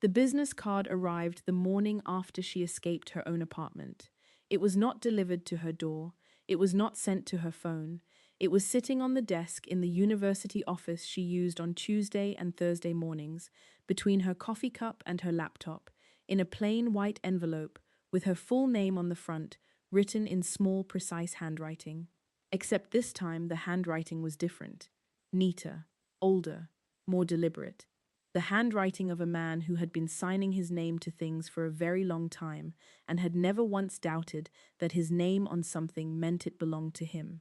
The business card arrived the morning after she escaped her own apartment. It was not delivered to her door. It was not sent to her phone. It was sitting on the desk in the university office she used on Tuesday and Thursday mornings, between her coffee cup and her laptop, in a plain white envelope with her full name on the front, written in small, precise handwriting. Except this time the handwriting was different, neater, older, more deliberate. The handwriting of a man who had been signing his name to things for a very long time and had never once doubted that his name on something meant it belonged to him.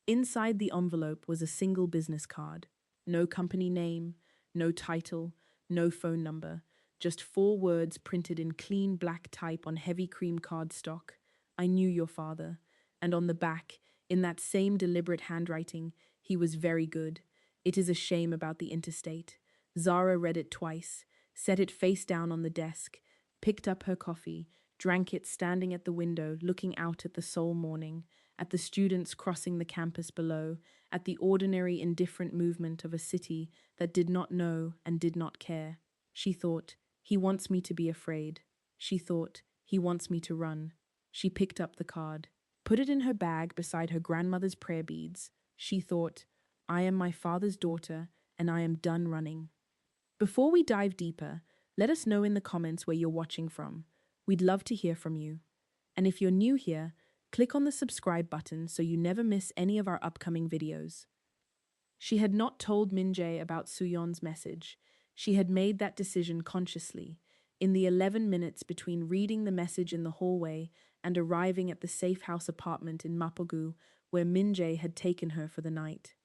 Inside the envelope was a single business card. No company name, no title, no phone number, just four words printed in clean black type on heavy cream cardstock. I knew your father. And on the back, in that same deliberate handwriting, he was very good. It is a shame about the interstate. Zara read it twice, set it face down on the desk, picked up her coffee, drank it standing at the window, looking out at the Seoul morning, at the students crossing the campus below, at the ordinary indifferent movement of a city that did not know and did not care. She thought, he wants me to be afraid. She thought, he wants me to run. She picked up the card, put it in her bag beside her grandmother's prayer beads. She thought, I am my father's daughter and I am done running. Before we dive deeper, let us know in the comments where you're watching from. We'd love to hear from you. And if you're new here, click on the subscribe button so you never miss any of our upcoming videos. She had not told Min-jae about Soo-yeon's message. She had made that decision consciously, in the 11 minutes between reading the message in the hallway and arriving at the safe house apartment in Mapogu, where Min-jae had taken her for the night.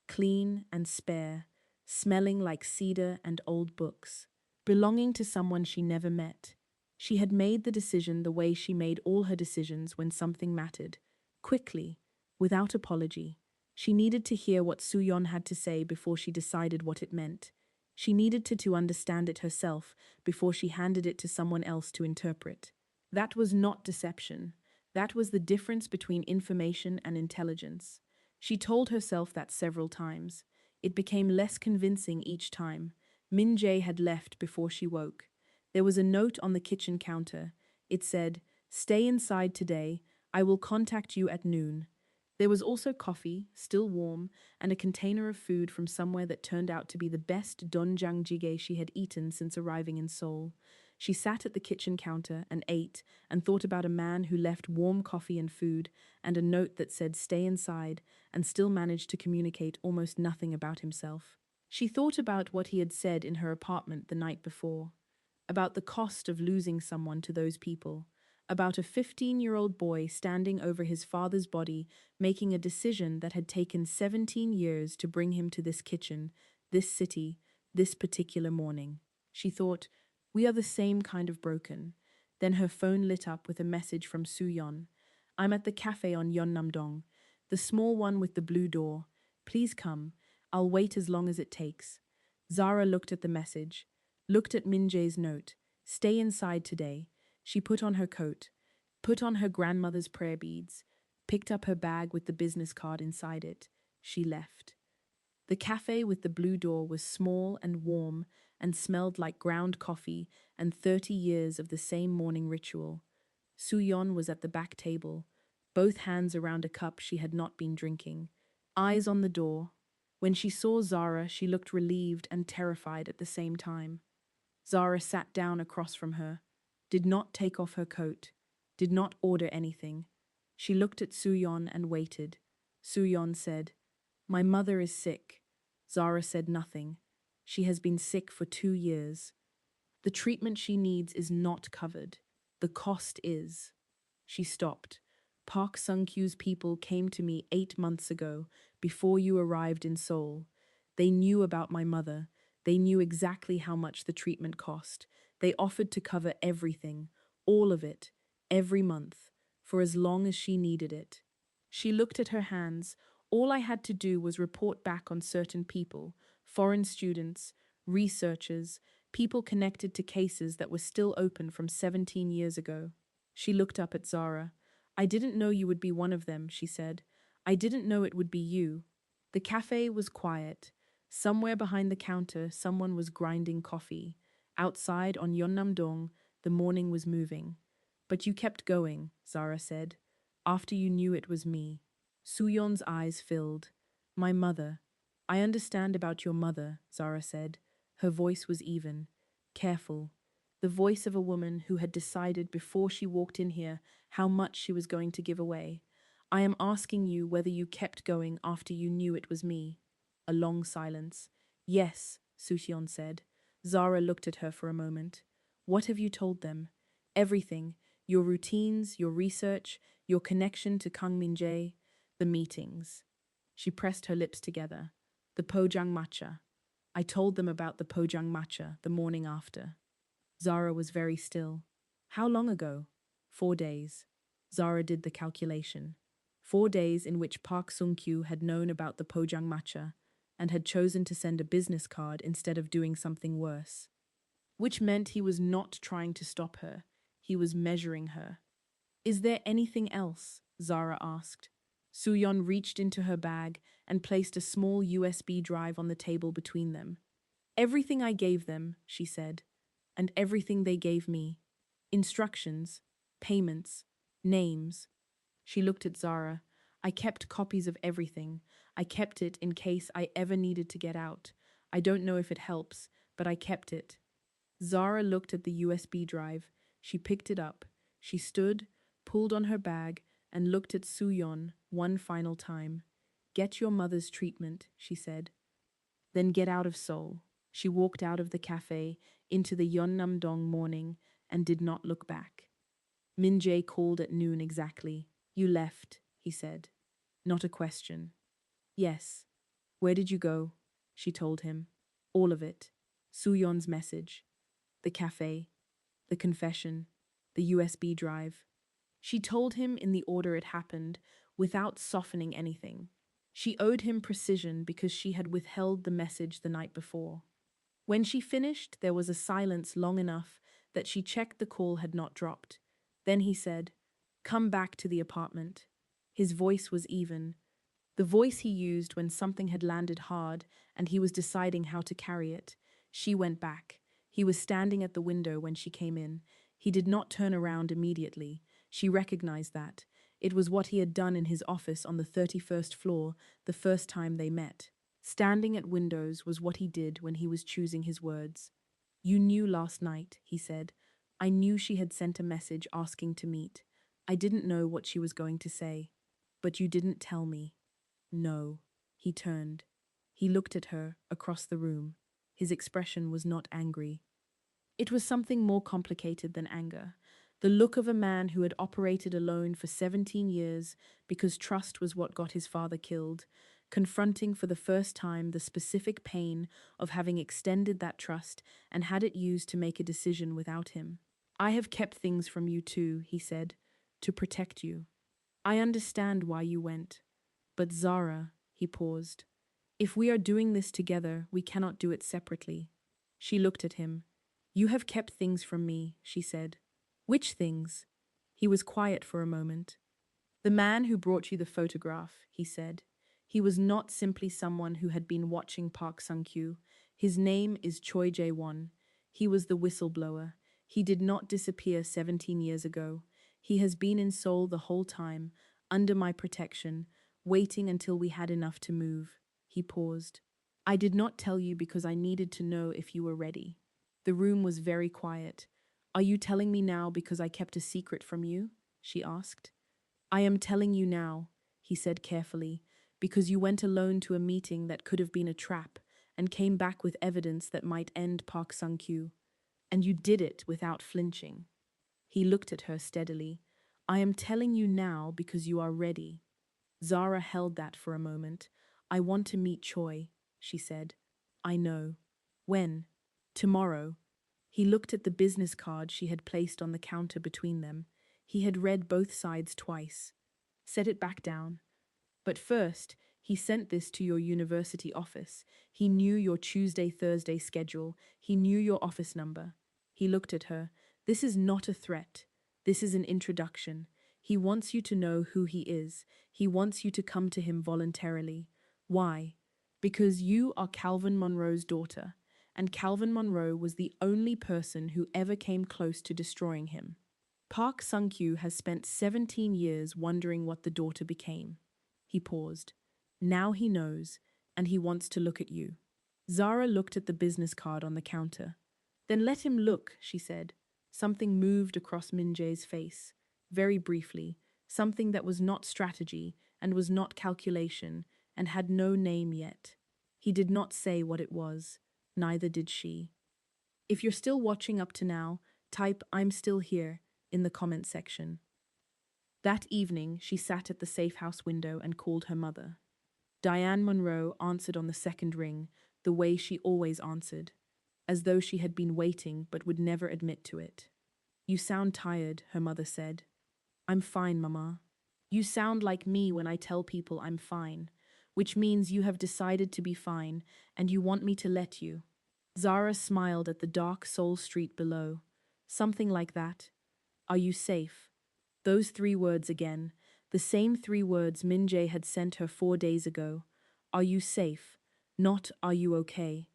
Clean and spare, smelling like cedar and old books, belonging to someone she never met. She had made the decision the way she made all her decisions when something mattered, quickly, without apology. She needed to hear what Soo-yeon had to say before she decided what it meant. She needed to understand it herself before she handed it to someone else to interpret. That was not deception. That was the difference between information and intelligence. She told herself that several times. It became less convincing each time. Min-jae had left before she woke. There was a note on the kitchen counter. It said, "Stay inside today. I will contact you at noon." There was also coffee, still warm, and a container of food from somewhere that turned out to be the best doenjang jjigae she had eaten since arriving in Seoul. She sat at the kitchen counter and ate and thought about a man who left warm coffee and food and a note that said stay inside and still managed to communicate almost nothing about himself. She thought about what he had said in her apartment the night before, about the cost of losing someone to those people, about a 15-year-old boy standing over his father's body, making a decision that had taken 17 years to bring him to this kitchen, this city, this particular morning. She thought, we are the same kind of broken. Then her phone lit up with a message from Soo-yeon. I'm at the cafe on Yeonnam-dong, the small one with the blue door. Please come. I'll wait as long as it takes. Zara looked at the message, looked at Min-jae's note. Stay inside today. She put on her coat, put on her grandmother's prayer beads, picked up her bag with the business card inside it. She left. The cafe with the blue door was small and warm and smelled like ground coffee and 30 years of the same morning ritual. Soo-yeon was at the back table, both hands around a cup she had not been drinking, eyes on the door. When she saw Zara, she looked relieved and terrified at the same time. Zara sat down across from her, did not take off her coat, did not order anything. She looked at Soo-yeon and waited. Soo-yeon said, "My mother is sick." Zara said nothing. She has been sick for 2 years. The treatment she needs is not covered. The cost is. She stopped. Park Sung-kyu's people came to me 8 months ago, before you arrived in Seoul. They knew about my mother. They knew exactly how much the treatment cost. They offered to cover everything, all of it, every month, for as long as she needed it. She looked at her hands. All I had to do was report back on certain people, foreign students, researchers, people connected to cases that were still open from 17 years ago. She looked up at Zara. I didn't know you would be one of them, she said. I didn't know it would be you. The cafe was quiet. Somewhere behind the counter, someone was grinding coffee. Outside on Yeonnam-dong, the morning was moving. But you kept going, Zara said, after you knew it was me. Soo-yeon's eyes filled. My mother. I understand about your mother, Zara said. Her voice was even, careful, the voice of a woman who had decided before she walked in here how much she was going to give away. I am asking you whether you kept going after you knew it was me. A long silence. Yes, Soo-yeon said. Zara looked at her for a moment. What have you told them? Everything. Your routines, your research, your connection to Kang Min-jae, the meetings. She pressed her lips together. The Pojang matcha. I told them about the Pojang matcha the morning after. Zara was very still. How long ago? 4 days. Zara did the calculation. 4 days in which Park Sung-kyu had known about the Pojang matcha and had chosen to send a business card instead of doing something worse. Which meant he was not trying to stop her. He was measuring her. Is there anything else? Zara asked. Soo-yeon reached into her bag and placed a small USB drive on the table between them. Everything I gave them, she said, and everything they gave me. Instructions, payments, names. She looked at Zara. I kept copies of everything. I kept it in case I ever needed to get out. I don't know if it helps, but I kept it. Zara looked at the USB drive. She picked it up. She stood, pulled on her bag, and looked at Soo-yeon one final time. Get your mother's treatment, she said. Then get out of Seoul. She walked out of the cafe into the Yeonnam-dong morning and did not look back. Min-jae called at noon exactly. You left, he said. Not a question. Yes. Where did you go? She told him. All of it. Soo-yeon's message. The cafe. The confession. The USB drive. She told him in the order it happened, without softening anything. She owed him precision because she had withheld the message the night before. When she finished, there was a silence long enough that she checked the call had not dropped. Then he said, Come back to the apartment. His voice was even, the voice he used when something had landed hard and he was deciding how to carry it. She went back. He was standing at the window when she came in. He did not turn around immediately. She recognized that. It was what he had done in his office on the 31st floor the first time they met. Standing at windows was what he did when he was choosing his words. You knew last night, he said. I knew she had sent a message asking to meet. I didn't know what she was going to say. But you didn't tell me. No. He turned. He looked at her across the room. His expression was not angry. It was something more complicated than anger. The look of a man who had operated alone for 17 years because trust was what got his father killed, confronting for the first time the specific pain of having extended that trust and had it used to make a decision without him. I have kept things from you too, he said, to protect you. I understand why you went. But Zara, he paused. If we are doing this together, we cannot do it separately. She looked at him. You have kept things from me, she said. Which things? He was quiet for a moment. The man who brought you the photograph, he said. He was not simply someone who had been watching Park Sung-kyu. His name is Choi Jae-won. He was the whistleblower. He did not disappear 17 years ago. He has been in Seoul the whole time, under my protection, waiting until we had enough to move. He paused. I did not tell you because I needed to know if you were ready. The room was very quiet. Are you telling me now because I kept a secret from you? She asked. I am telling you now, he said carefully, because you went alone to a meeting that could have been a trap and came back with evidence that might end Park Sung-kyu. And you did it without flinching. He looked at her steadily. I am telling you now because you are ready. Zara held that for a moment. I want to meet Choi, she said. I know. When? Tomorrow. He looked at the business card she had placed on the counter between them. He had read both sides twice. Set it back down. But first, he sent this to your university office. He knew your Tuesday-Thursday schedule. He knew your office number. He looked at her. This is not a threat. This is an introduction. He wants you to know who he is. He wants you to come to him voluntarily. Why? Because you are Calvin Monroe's daughter, and Calvin Monroe was the only person who ever came close to destroying him. Park Sung-kyu has spent 17 years wondering what the daughter became. He paused. Now he knows, and he wants to look at you. Zara looked at the business card on the counter. Then let him look, she said. Something moved across Min Jae's face, very briefly, something that was not strategy and was not calculation and had no name yet. He did not say what it was, neither did she. If you're still watching up to now, type "I'm still here" in the comment section. That evening, she sat at the safe house window and called her mother. Diane Monroe answered on the second ring, the way she always answered, as though she had been waiting but would never admit to it. "You sound tired," her mother said. "I'm fine, Mama." "You sound like me when I tell people I'm fine, which means you have decided to be fine and you want me to let you." Zara smiled at the dark Seoul street below. "Something like that. Are you safe?" Those 3 words again, the same 3 words Min Jae had sent her 4 days ago. "Are you safe?" Not "Are you okay?"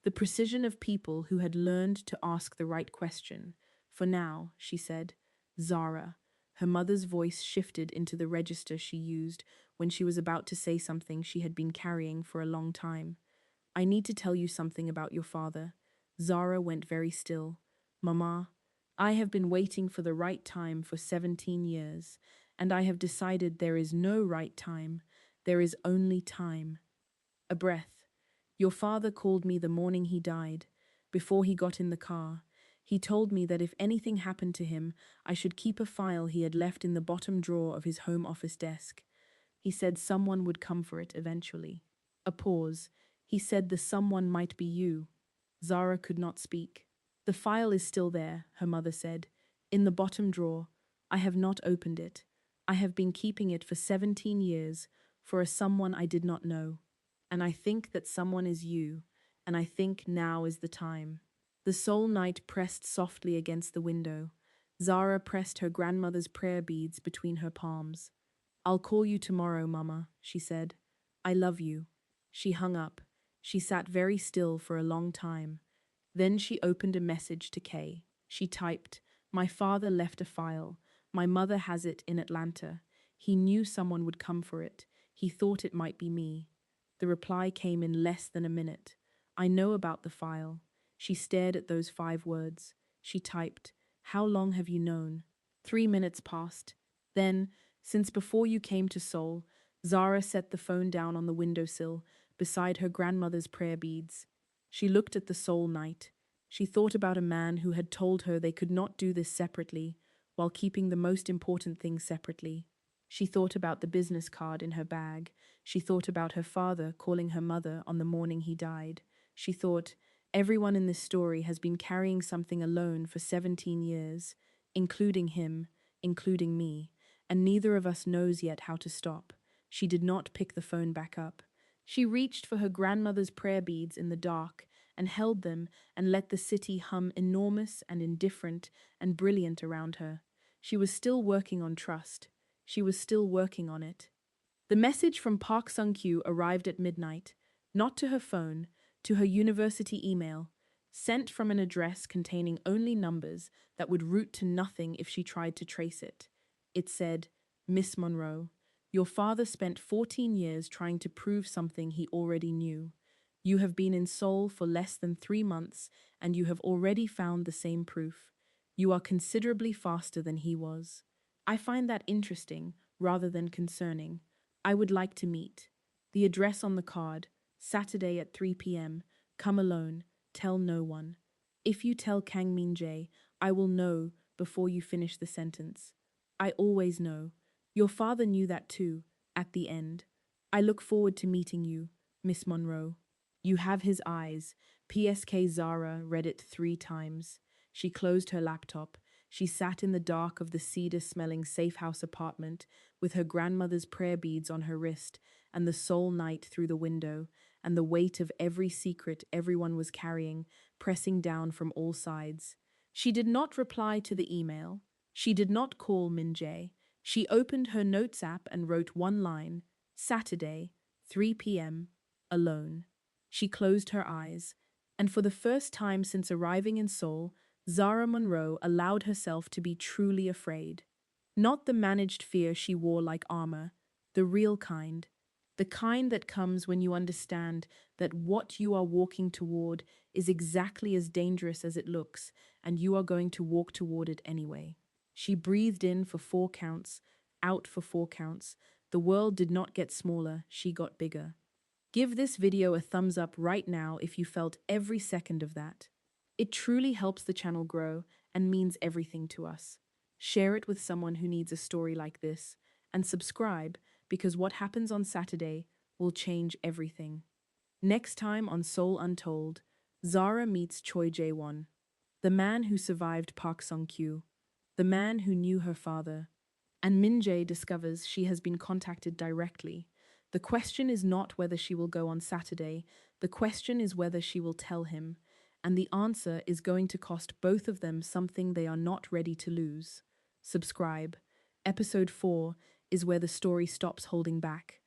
The precision of people who had learned to ask the right question. "For now," she said. "Zara." Her mother's voice shifted into the register she used when she was about to say something she had been carrying for a long time. "I need to tell you something about your father." Zara went very still. "Mama, I have been waiting for the right time for 17 years, and I have decided there is no right time. There is only time." A breath. "Your father called me the morning he died, before he got in the car. He told me that if anything happened to him, I should keep a file he had left in the bottom drawer of his home office desk. He said someone would come for it eventually." A pause. "He said the someone might be you." Zara could not speak. "The file is still there," her mother said, "in the bottom drawer. I have not opened it. I have been keeping it for 17 years, for a someone I did not know. And I think that someone is you, and I think now is the time." The Seoul night pressed softly against the window. Zara pressed her grandmother's prayer beads between her palms. "I'll call you tomorrow, Mama," she said. "I love you." She hung up. She sat very still for a long time. Then she opened a message to Kay. She typed, "My father left a file. My mother has it in Atlanta. He knew someone would come for it. He thought it might be me." The reply came in less than a minute. "I know about the file." She stared at those 5 words. She typed, "How long have you known?" 3 minutes passed. Then, since before you came to Seoul, Zara set the phone down on the windowsill beside her grandmother's prayer beads. She looked at the Seoul night. She thought about a man who had told her they could not do this separately, while keeping the most important thing separately. She thought about the business card in her bag. She thought about her father calling her mother on the morning he died. She thought, everyone in this story has been carrying something alone for 17 years, including him, including me, and neither of us knows yet how to stop. She did not pick the phone back up. She reached for her grandmother's prayer beads in the dark and held them and let the city hum enormous and indifferent and brilliant around her. She was still working on trust. She was still working on it. The message from Park Sung-kyu arrived at midnight, not to her phone, to her university email, sent from an address containing only numbers that would route to nothing if she tried to trace it. It said, "Miss Monroe, your father spent 14 years trying to prove something he already knew. You have been in Seoul for less than 3 months, and you have already found the same proof. You are considerably faster than he was. I find that interesting, rather than concerning. I would like to meet. The address on the card, Saturday at 3 p.m. Come alone. Tell no one. If you tell Kang Min Jae, I will know before you finish the sentence. I always know. Your father knew that too, at the end. I look forward to meeting you, Miss Monroe." "You have his eyes." PSK Zara read it 3 times. She closed her laptop. She sat in the dark of the cedar-smelling safe-house apartment with her grandmother's prayer beads on her wrist and the Seoul night through the window and the weight of every secret everyone was carrying pressing down from all sides. She did not reply to the email. She did not call Min Jae. She opened her notes app and wrote one line, "Saturday, 3 p.m., alone." She closed her eyes. And for the first time since arriving in Seoul, Zara Monroe allowed herself to be truly afraid. Not the managed fear she wore like armor, the real kind. The kind that comes when you understand that what you are walking toward is exactly as dangerous as it looks, and you are going to walk toward it anyway. She breathed in for 4 counts, out for 4 counts. The world did not get smaller, she got bigger. Give this video a thumbs up right now if you felt every second of that. It truly helps the channel grow and means everything to us. Share it with someone who needs a story like this, and subscribe because what happens on Saturday will change everything. Next time on Seoul Untold, Zara meets Choi Jae-won, the man who survived Park Sung-kyu, the man who knew her father, and Min Jae discovers she has been contacted directly. The question is not whether she will go on Saturday, the question is whether she will tell him, and the answer is going to cost both of them something they are not ready to lose. Subscribe. Episode 4 is where the story stops holding back.